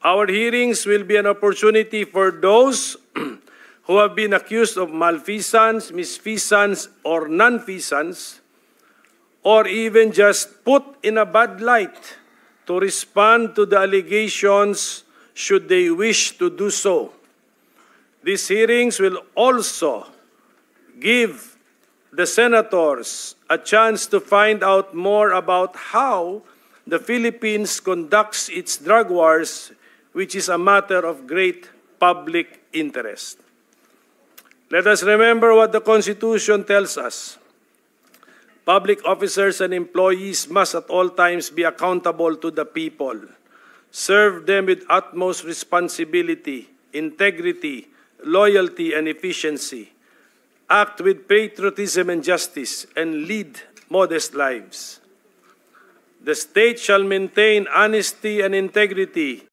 Our hearings will be an opportunity for those who have been accused of malfeasance, misfeasance, or nonfeasance, or even just put in a bad light to respond to the allegations should they wish to do so. These hearings will also give the senators a chance to find out more about how the Philippines conducts its drug wars, which is a matter of great public interest. Let us remember what the Constitution tells us. Public officers and employees must at all times be accountable to the people, serve them with utmost responsibility, integrity, loyalty, and efficiency, act with patriotism and justice, and lead modest lives. The state shall maintain honesty and integrity